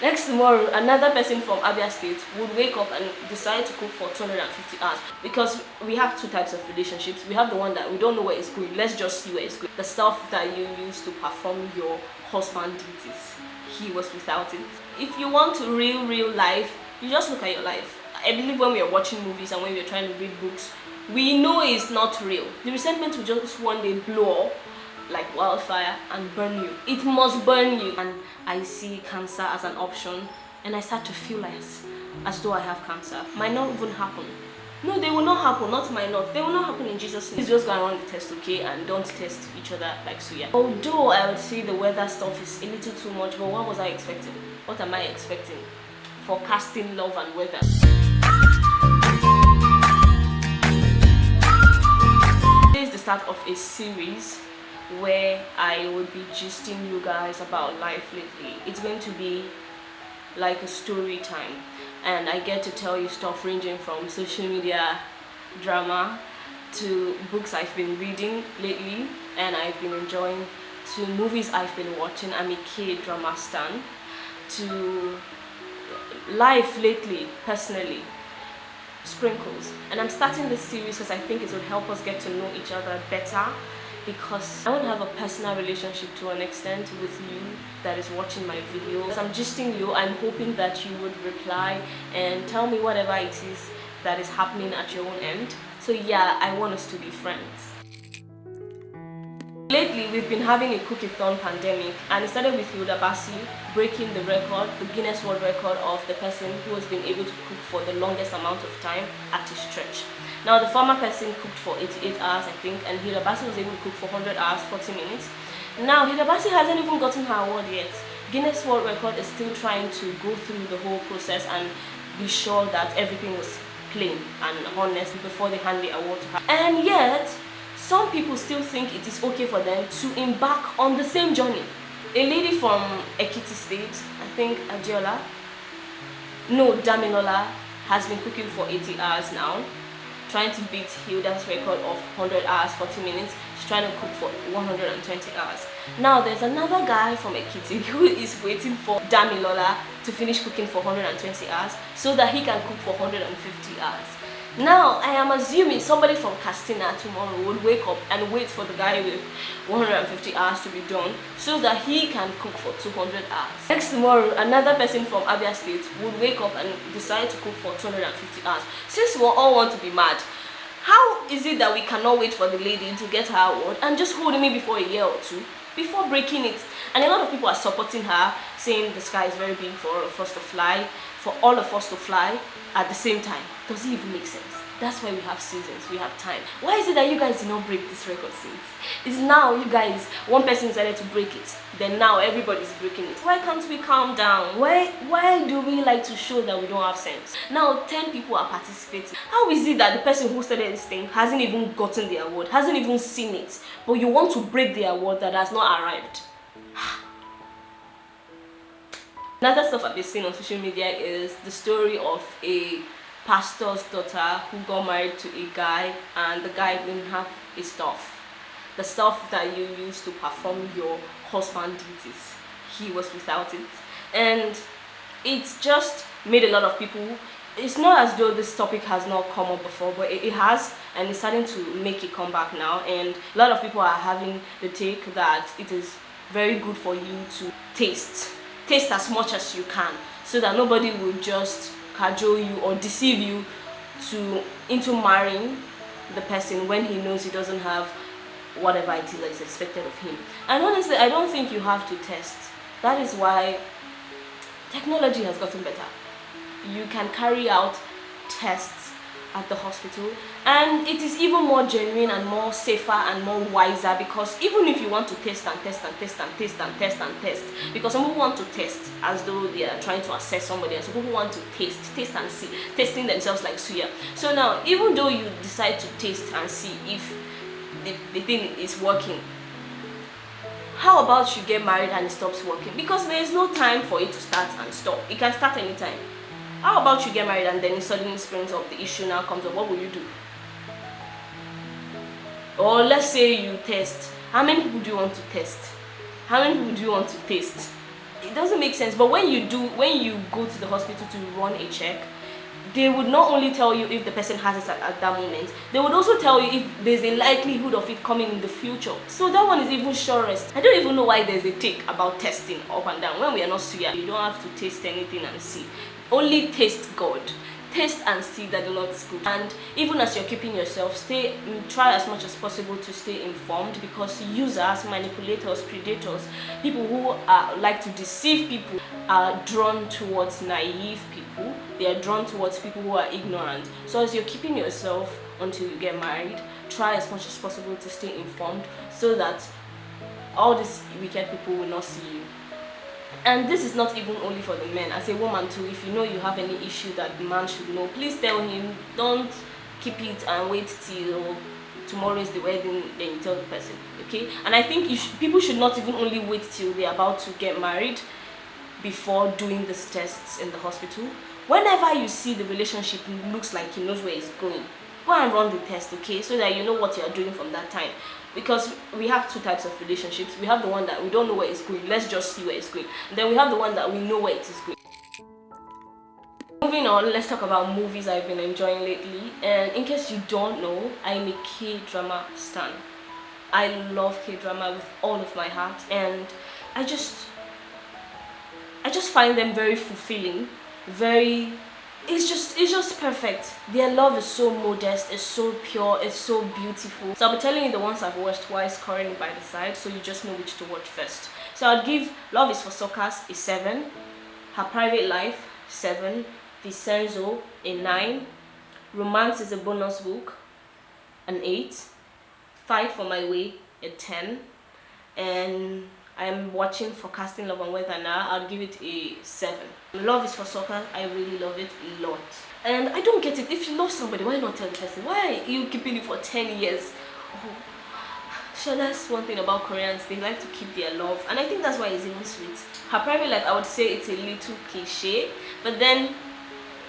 Next tomorrow, another person from Abia State would wake up and decide to cook for 250 hours. Because we have two types of relationships. We have the one that we don't know where it's going. Let's just see where it's going. The stuff that you use to perform your husband duties. He was without it. If you want to real life, you just look at your life. I believe when we are watching movies and when we are trying to read books, we know it's not real. The resentment will just one day blow up like wildfire and burn you. It must burn you. And I see cancer as an option, and I start to feel as though I have cancer. Might not even happen. No, they will not happen. Not might not. They will not happen in Jesus' name. Please just go and run the test, okay? And don't test each other like suya. Although I would say the weather stuff is a little too much, but what was I expecting? What am I expecting? Forecasting love and weather. This is the start of a series where I would be gisting you guys about life lately. It's going to be like a story time, and I get to tell you stuff ranging from social media drama to books I've been reading lately and I've been enjoying, to movies I've been watching. I'm a Kdrama stan, to life lately personally, sprinkles. And I'm starting this series because I think it would help us get to know each other better, because I want to have a personal relationship to an extent with you that is watching my videos. I'm gisting you. I'm hoping that you would reply and tell me whatever it is that is happening at your own end. So yeah, I want us to be friends. Lately, we've been having a cookie-thon pandemic, and it started with Basi breaking the record, the Guinness World Record of the person who has been able to cook for the longest amount of time at his church. Now, the former person cooked for 88 hours, I think, and Basi was able to cook for 100 hours, 40 minutes. Now, Basi hasn't even gotten her award yet. Guinness World Record is still trying to go through the whole process and be sure that everything was plain and honest before they hand the award to her. And yet, some people still think it is okay for them to embark on the same journey. A lady from Ekiti State, I think Damilola, has been cooking for 80 hours now, trying to beat Hilda's record of 100 hours, 40 minutes. She's trying to cook for 120 hours. Now, there's another guy from Ekiti who is waiting for Damilola to finish cooking for 120 hours so that he can cook for 150 hours. Now, I am assuming somebody from Castina tomorrow would wake up and wait for the guy with 150 hours to be done so that he can cook for 200 hours. Next tomorrow, another person from Abia State would wake up and decide to cook for 250 hours. Since we all want to be mad, how is it that we cannot wait for the lady to get her award and just hold me before a year or two before breaking it? And a lot of people are supporting her, saying the sky is very big for all of us to fly, at the same time. Does it even make sense? That's why we have seasons, we have time. Why is it that you guys did not break this record since? It's now you guys, one person decided to break it, then now everybody's breaking it. Why can't we calm down? Why do we like to show that we don't have sense? Now 10 people are participating. How is it that the person who started this thing hasn't even gotten the award, hasn't even seen it, but you want to break the award that has not arrived? Another stuff I've been seeing on social media is the story of a pastor's daughter who got married to a guy, and the guy didn't have his stuff. The stuff that you use to perform your husband duties. He was without it. And it's just made a lot of people, it's not as though this topic has not come up before, but it has, and it's starting to make a comeback now. And a lot of people are having the take that it is very good for you to taste as much as you can, so that nobody will just cajole you or deceive you into marrying the person when he knows he doesn't have whatever it is that is expected of him. And honestly, I don't think you have to test. That is why technology has gotten better. You can carry out tests at the hospital, and it is even more genuine and more safer and more wiser, because even if you want to test, because some people want to test as though they are trying to assess somebody, and some people want to taste and see, testing themselves like suya. So now, even though you decide to taste and see if the thing is working, how about you get married and it stops working? Because there is no time for it to start and stop. It can start anytime. How about you get married and then it suddenly springs up, the issue now comes up? What will you do? Or let's say you test. How many people do you want to test? How many people do you want to taste? It doesn't make sense. But when you go to the hospital to run a check, they would not only tell you if the person has it at that moment, they would also tell you if there's a likelihood of it coming in the future. So that one is even surest. I don't even know why there's a take about testing up and down. When we are not suya, you don't have to taste anything and see. Only taste God. Taste and see that the Lord is good. And even as you're keeping yourself, try as much as possible to stay informed, because users, manipulators, predators, people who like to deceive people are drawn towards naive people. They are drawn towards people who are ignorant. So as you're keeping yourself until you get married, try as much as possible to stay informed, so that all these wicked people will not see you. And this is not even only for the men. As a woman too, if you know you have any issue that the man should know, please tell him. Don't keep it and wait till tomorrow is the wedding, then you tell the person, okay? And I think people should not even only wait till they're about to get married before doing these tests in the hospital. Whenever you see the relationship looks like he knows where it's going, go and run the test, okay? So that you know what you're doing from that time. Because we have two types of relationships. We have the one that we don't know where it's going, let's just see where it's going. And then we have the one that we know where it is going. Moving on, let's talk about movies I've been enjoying lately. And in case you don't know, I'm a K-drama stan. I love K-drama with all of my heart, and I just find them very fulfilling, it's just perfect. Their love is so modest, it's so pure, it's so beautiful. So I'll be telling you the ones I've watched while currently by the side, so you just know which to watch first. So I'd give Love is for Suckers a 7, Her Private Life 7, Vincenzo a 9, Romance is a Bonus Book an 8, Fight for My Way a 10, and I'm watching Forecasting Love and Weather now. I'll give it a 7. Love is for Soccer. I really love it a lot. And I don't get it. If you love somebody, why not tell the person? Why are you keeping it for 10 years? Oh. So that's one thing about Koreans. They like to keep their love. And I think that's why it's even sweet. Her Private Life, I would say it's a little cliche. But then,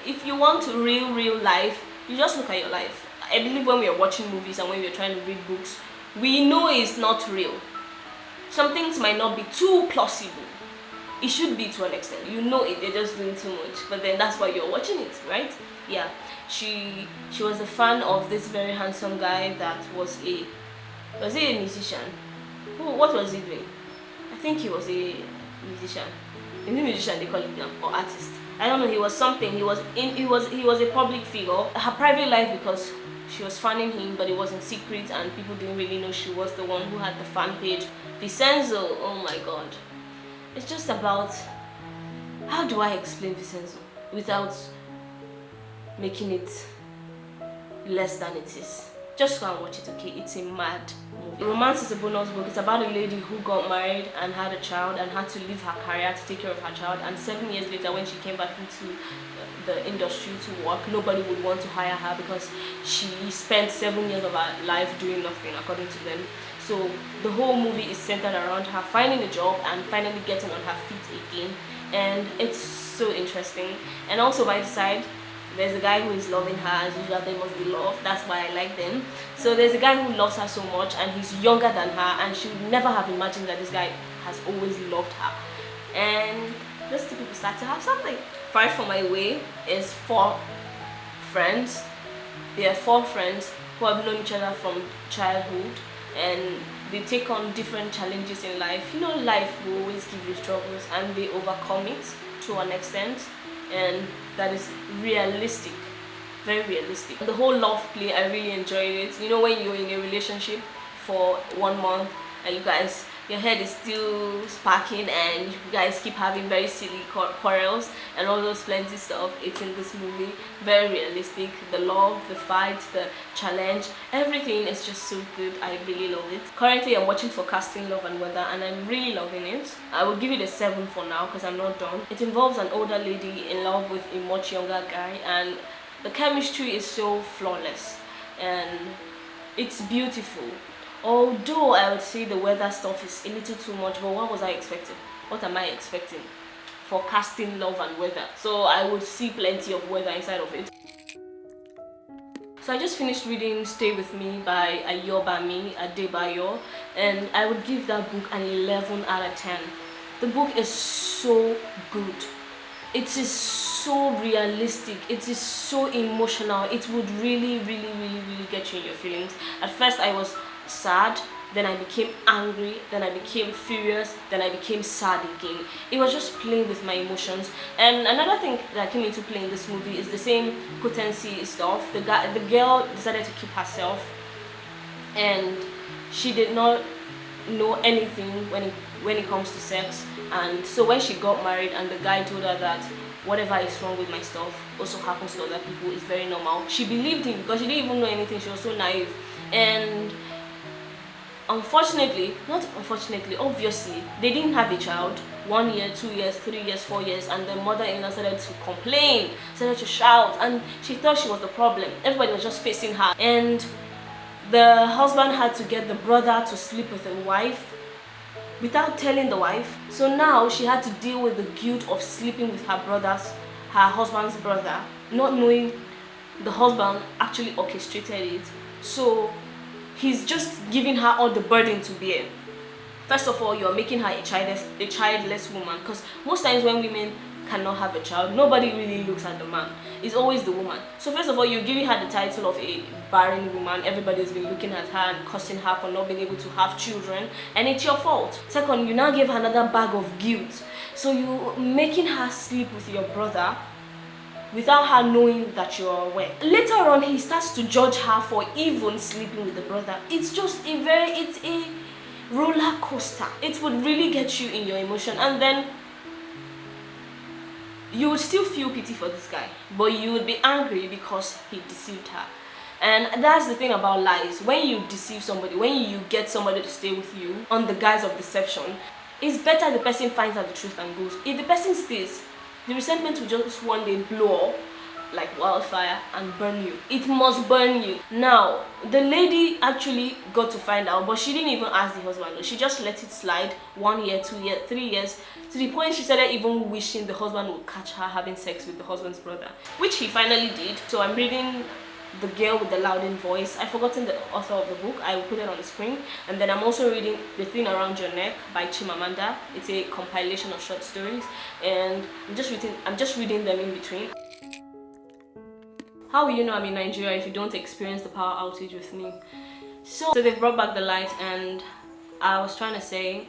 if you want real life, you just look at your life. I believe when we are watching movies and when we are trying to read books, we know it's not real. Some things might not be too plausible. It should be to an extent. You know it, they're just doing too much. But then that's why you're watching it, right? Yeah. She was a fan of this very handsome guy that was he a musician? What was he doing? I think he was a musician. Is it musician they call it now? Or artist? I don't know, he was something. He was a public figure. Her private life, because she was fanning him, but it was in secret and people didn't really know she was the one who had the fan page. Vincenzo, oh my god. It's just about, how do I explain Vincenzo without making it less than it is? Just go and watch it, okay? It's a mad movie. Romance is a Bonus Book. It's about a lady who got married and had a child and had to leave her career to take care of her child, and 7 years later when she came back into the industry to work, nobody would want to hire her because she spent 7 years of her life doing nothing, according to them. So the whole movie is centered around her finding a job and finally getting on her feet again, and it's so interesting. And also by the side, there's a guy who is loving her. As usual, they must be love. That's why I like them. So there's a guy who loves her so much, and he's younger than her, and she would never have imagined that this guy has always loved her. And those two people start to have something. Fight for My Way is 4 friends. They are 4 friends who have known each other from childhood, and they take on different challenges in life. You know, life will always give you troubles, and they overcome it to an extent, and that is realistic, very realistic. The whole love play, I really enjoyed it. You know, when you're in a relationship for 1 month and you guys, your head is still sparking and you guys keep having very silly quarrels and all those plenty stuff. It's in this movie, very realistic. The love, the fight, the challenge, everything is just so good. I really love it. Currently I'm watching Forecasting Love and Weather, and I'm really loving it. I would give it a 7 for now because I'm not done. It involves an older lady in love with a much younger guy, and the chemistry is so flawless and it's beautiful. Although I would say the weather stuff is a little too much, but what was I expecting? What am I expecting? Forecasting Love and Weather. So I would see plenty of weather inside of it. So I just finished reading Stay With Me by Ayobami Adebayo, and I would give that book an 11 out of 10. The book is so good. It is so realistic. It is so emotional. It would really get you in your feelings. At first I was sad, then I became angry, then I became furious, then I became sad again. It was just playing with my emotions. And another thing that came into play in this movie is the same potency stuff. The girl decided to keep herself, and she did not know anything when it comes to sex. And so when she got married and the guy told her that whatever is wrong with my stuff also happens to other people, is very normal, she believed him because she didn't even know anything. She was so naive. And obviously they didn't have a child. 1 year, 2 years, 3 years, 4 years, and the mother-in-law started to complain, started to shout, and she thought she was the problem. Everybody was just facing her, and the husband had to get the brother to sleep with the wife without telling the wife. So now she had to deal with the guilt of sleeping with her husband's brother, not knowing the husband actually orchestrated it. So he's just giving her all the burden to bear. First of all, you're making her a childless woman, because most times when women cannot have a child, nobody really looks at the man. It's always the woman. So first of all, you're giving her the title of a barren woman. Everybody's been looking at her and cursing her for not being able to have children, and it's your fault. Second, you now give her another bag of guilt. So you're making her sleep with your brother without her knowing that you're aware. Later on, he starts to judge her for even sleeping with the brother. It's a roller coaster. It would really get you in your emotion, and then you would still feel pity for this guy, but you would be angry because he deceived her. And that's the thing about lies. When you deceive somebody, when you get somebody to stay with you on the guise of deception, it's better the person finds out the truth and goes. If the person stays, the resentment will just one day blow up like wildfire and burn you. It must burn you. Now, the lady actually got to find out, but she didn't even ask the husband. She just let it slide 1 year, 2 years, 3 years, to the point she started even wishing the husband would catch her having sex with the husband's brother, which he finally did. So I'm reading The Girl with the Louding Voice. I've forgotten the author of the book. I will put it on the screen. And then I'm also reading The Thing Around Your Neck by Chimamanda. It's a compilation of short stories, and I'm just reading them in between. How will you know I'm in Nigeria if you don't experience the power outage with me? So they've brought back the light, and I was trying to say,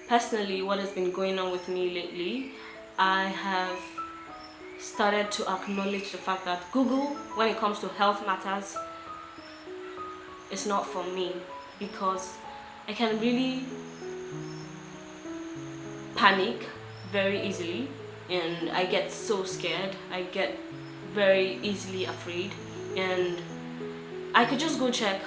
personally, what has been going on with me lately, I have started to acknowledge the fact that Google, when it comes to health matters, is not for me, because I can really panic very easily, and I get so scared. I get very easily afraid, and I could just go check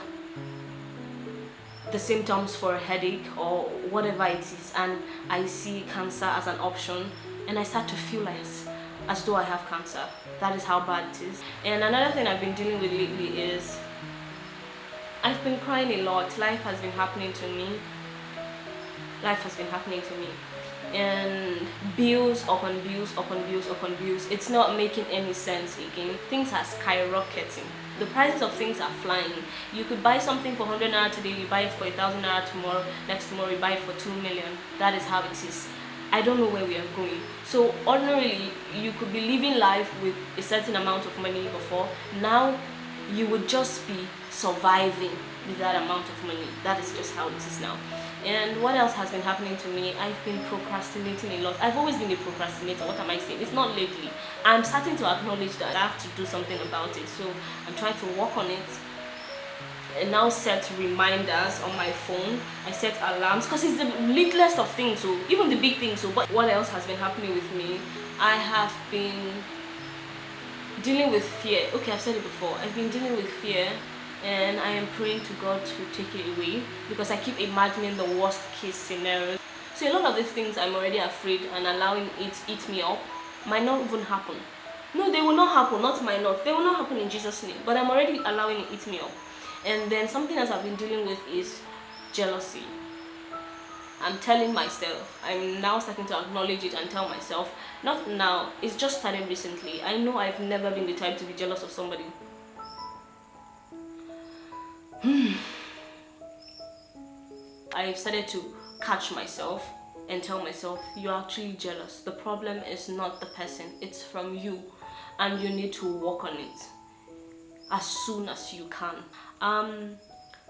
the symptoms for a headache or whatever it is, and I see cancer as an option, and I start to feel as though I have cancer. That is how bad it is. And another thing I've been dealing with lately is I've been crying a lot. Life has been happening to me, and bills upon bills upon bills upon bills. It's not making any sense again. Things are skyrocketing. The prices of things are flying. You could buy something for 100 naira today, you buy it for 1,000 naira tomorrow, next tomorrow you buy it for 2 million. That is how it is. I don't know where we are going. So ordinarily, you could be living life with a certain amount of money before. Now you would just be surviving with that amount of money. That is just how it is now. And what else has been happening to me? I've been procrastinating a lot. I've always been a procrastinator. What am I saying? It's not lately. I'm starting to acknowledge that I have to do something about it. So I'm trying to work on it. And now set reminders on my phone. I set alarms, because it's the littlest of things, so even the big things. So but what else has been happening with me? I have been dealing with fear. Okay, I've said it before. I've been dealing with fear, and I am praying to God to take it away, because I keep imagining the worst case scenario. So a lot of these things I'm already afraid, and allowing it eat me up might not even happen. No, they will not happen. Not might not. They will not happen in Jesus' name. But I'm already allowing it eat me up. And then something else I've been dealing with is jealousy. I'm telling myself, I'm now starting to acknowledge it and tell myself, not now, it's just started recently. I know I've never been the type to be jealous of somebody. I've started to catch myself and tell myself, you're actually jealous. The problem is not the person, it's from you, and you need to work on it as soon as you can.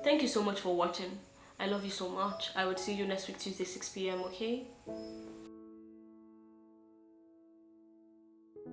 Thank you so much for watching. I love you so much. I would see you next week, Tuesday, 6 p.m. Okay?